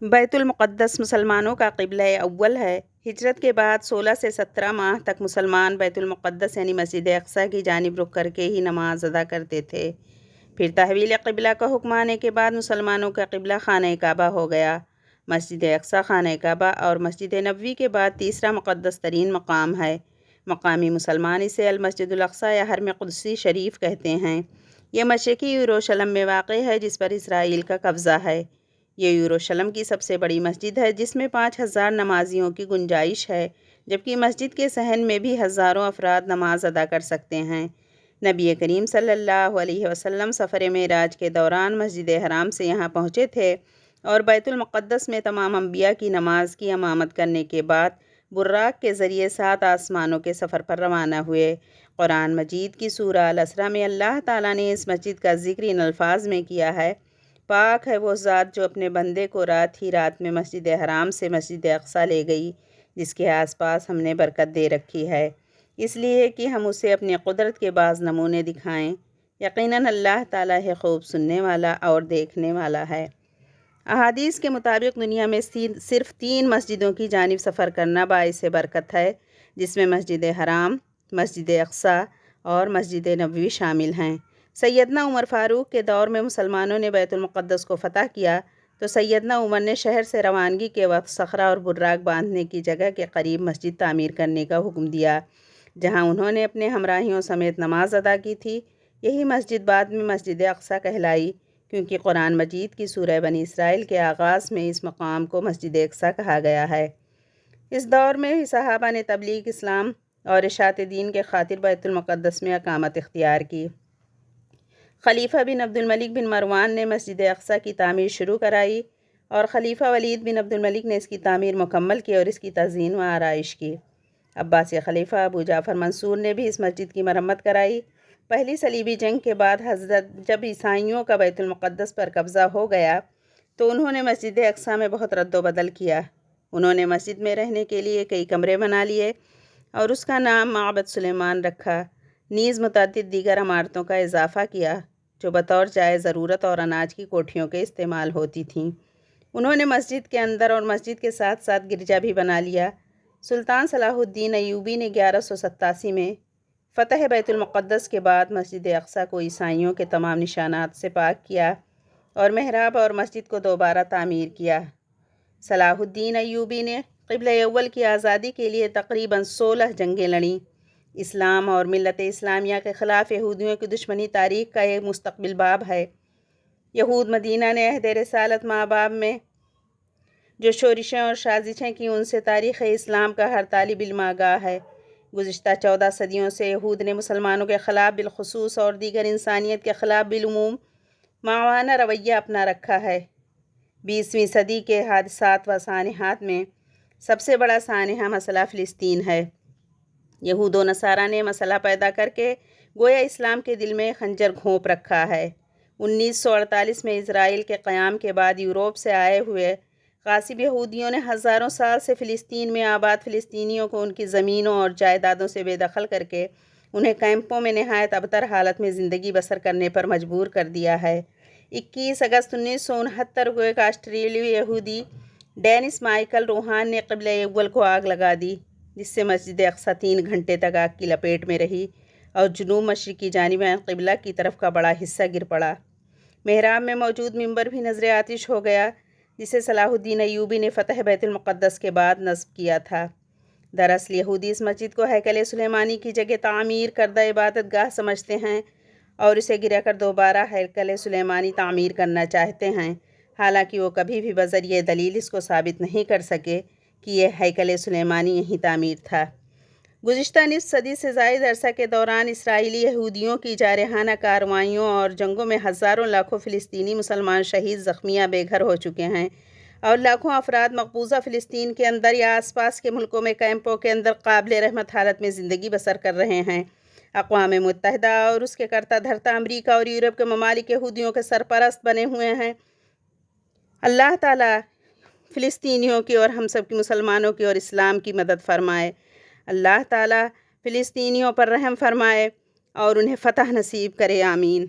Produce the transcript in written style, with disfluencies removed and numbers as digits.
بیت المقدس مسلمانوں کا قبلہ اول ہے۔ ہجرت کے بعد 16 سے 17 ماہ تک مسلمان بیت المقدس یعنی مسجد اقصیٰ کی جانب رخ کر کے ہی نماز ادا کرتے تھے۔ پھر تحویل قبلہ کا حکم آنے کے بعد مسلمانوں کا قبلہ خانہ کعبہ ہو گیا۔ مسجد اقصیٰ خانہ کعبہ اور مسجد نبوی کے بعد تیسرا مقدس ترین مقام ہے۔ مقامی مسلمان اسے المسجد الاقصیٰ یا حرم قدسی شریف کہتے ہیں۔ یہ مشرقی یروشلم میں واقع ہے جس پر اسرائیل کا قبضہ ہے۔ یہ یروشلم کی سب سے بڑی مسجد ہے جس میں 5000 نمازیوں کی گنجائش ہے، جبکہ مسجد کے صحن میں بھی ہزاروں افراد نماز ادا کر سکتے ہیں۔ نبی کریم صلی اللہ علیہ وسلم سفر معراج کے دوران مسجد حرام سے یہاں پہنچے تھے اور بیت المقدس میں تمام انبیاء کی نماز کی امامت کرنے کے بعد براق کے ذریعے 7 آسمانوں کے سفر پر روانہ ہوئے۔ قرآن مجید کی سورہ الاسراء میں اللہ تعالیٰ نے اس مسجد کا ذکر ان الفاظ میں کیا ہے: پاک ہے وہ ذات جو اپنے بندے کو رات ہی رات میں مسجد حرام سے مسجد اقصیٰ لے گئی، جس کے آس پاس ہم نے برکت دے رکھی ہے، اس لیے کہ ہم اسے اپنی قدرت کے بعض نمونے دکھائیں۔ یقیناً اللہ تعالیٰ ہے خوب سننے والا اور دیکھنے والا ہے۔ احادیث کے مطابق دنیا میں صرف 3 مسجدوں کی جانب سفر کرنا باعث برکت ہے، جس میں مسجد حرام، مسجد اقصیٰ اور مسجد نبوی شامل ہیں۔ سیدنا عمر فاروق کے دور میں مسلمانوں نے بیت المقدس کو فتح کیا تو سیدنا عمر نے شہر سے روانگی کے وقت صخرہ اور براق باندھنے کی جگہ کے قریب مسجد تعمیر کرنے کا حکم دیا، جہاں انہوں نے اپنے ہمراہیوں سمیت نماز ادا کی تھی۔ یہی مسجد بعد میں مسجد اقصیٰ کہلائی، کیونکہ قرآن مجید کی سورہ بنی اسرائیل کے آغاز میں اس مقام کو مسجد اقصیٰ کہا گیا ہے۔ اس دور میں ہی صحابہ نے تبلیغ اسلام اور اشاعت دین کے خاطر بیت المقدس میں اقامت اختیار کی۔ خلیفہ بن عبد الملک بن مروان نے مسجد اقصیٰ کی تعمیر شروع کرائی اور خلیفہ ولید بن عبد الملک نے اس کی تعمیر مکمل کی اور اس کی تزئین و آرائش کی۔ عباسی خلیفہ ابو جعفر منصور نے بھی اس مسجد کی مرمت کرائی۔ پہلی صلیبی جنگ کے بعد جب عیسائیوں کا بیت المقدس پر قبضہ ہو گیا تو انہوں نے مسجد اقصیٰ میں بہت رد و بدل کیا۔ انہوں نے مسجد میں رہنے کے لیے کئی کمرے بنا لیے اور اس کا نام معبد سلیمان رکھا، نیز متعدد دیگر عمارتوں کا اضافہ کیا جو بطور جائے ضرورت اور اناج کی کوٹھیوں کے استعمال ہوتی تھیں۔ انہوں نے مسجد کے اندر اور مسجد کے ساتھ ساتھ گرجا بھی بنا لیا۔ سلطان صلاح الدین ایوبی نے 1187 میں فتح بیت المقدس کے بعد مسجد اقصیٰ کو عیسائیوں کے تمام نشانات سے پاک کیا اور محراب اور مسجد کو دوبارہ تعمیر کیا۔ صلاح الدین ایوبی نے قبلہ اول کی آزادی کے لیے تقریباً 16 جنگیں لڑیں۔ اسلام اور ملت اسلامیہ کے خلاف یہودیوں کی دشمنی تاریخ کا ایک مستقبل باب ہے۔ یہود مدینہ نے عہد رسالت ماباب میں جو شورشیں اور سازشیں کی، ان سے تاریخ اسلام کا ہر طالب علم آگاہ ہے۔ گزشتہ 14 صدیوں سے یہود نے مسلمانوں کے خلاف بالخصوص اور دیگر انسانیت کے خلاف بالعموم معاونہ رویہ اپنا رکھا ہے۔ 20ویں صدی کے حادثات و سانحات میں سب سے بڑا سانحہ مسئلہ فلسطین ہے۔ یہود و نصارہ نے مسئلہ پیدا کر کے گویا اسلام کے دل میں خنجر گھونپ رکھا ہے۔ 1948 میں اسرائیل کے قیام کے بعد یورپ سے آئے ہوئے غاصب یہودیوں نے ہزاروں سال سے فلسطین میں آباد فلسطینیوں کو ان کی زمینوں اور جائیدادوں سے بے دخل کر کے انہیں کیمپوں میں نہایت ابتر حالت میں زندگی بسر کرنے پر مجبور کر دیا ہے۔ 21 اگست 1969 کو ایک آسٹریلوی یہودی ڈینس مائیکل روہان نے قبلہ اول کو آگ لگا دی، جس سے مسجد اقصیٰ 3 گھنٹے تک آگ کی لپیٹ میں رہی اور جنوب مشرق کی جانب قبلہ کی طرف کا بڑا حصہ گر پڑا۔ محراب میں موجود منبر بھی نذر آتش ہو گیا، جسے صلاح الدین ایوبی نے فتح بیت المقدس کے بعد نصب کیا تھا۔ دراصل یہودی اس مسجد کو ہیکل سلیمانی کی جگہ تعمیر کردہ عبادت گاہ سمجھتے ہیں اور اسے گرا کر دوبارہ ہیکل سلیمانی تعمیر کرنا چاہتے ہیں، حالانکہ وہ کبھی بھی بذریعہ دلیل اس کو ثابت نہیں کر سکے کہ یہ ہیکل سلیمانی یہیں تعمیر تھا۔ گزشتہ نصف صدی سے زائد عرصہ کے دوران اسرائیلی یہودیوں کی جارحانہ کارروائیوں اور جنگوں میں ہزاروں لاکھوں فلسطینی مسلمان شہید، زخمی یا بے گھر ہو چکے ہیں اور لاکھوں افراد مقبوضہ فلسطین کے اندر یا آس پاس کے ملکوں میں کیمپوں کے اندر قابل رحمت حالت میں زندگی بسر کر رہے ہیں۔ اقوام متحدہ اور اس کے کرتا دھرتا امریکہ اور یورپ کے ممالک یہودیوں کے سرپرست بنے ہوئے ہیں۔ اللہ تعالیٰ فلسطینیوں کی اور ہم سب کی مسلمانوں کی اور اسلام کی مدد فرمائے۔ اللہ تعالیٰ فلسطینیوں پر رحم فرمائے اور انہیں فتح نصیب کرے، آمین۔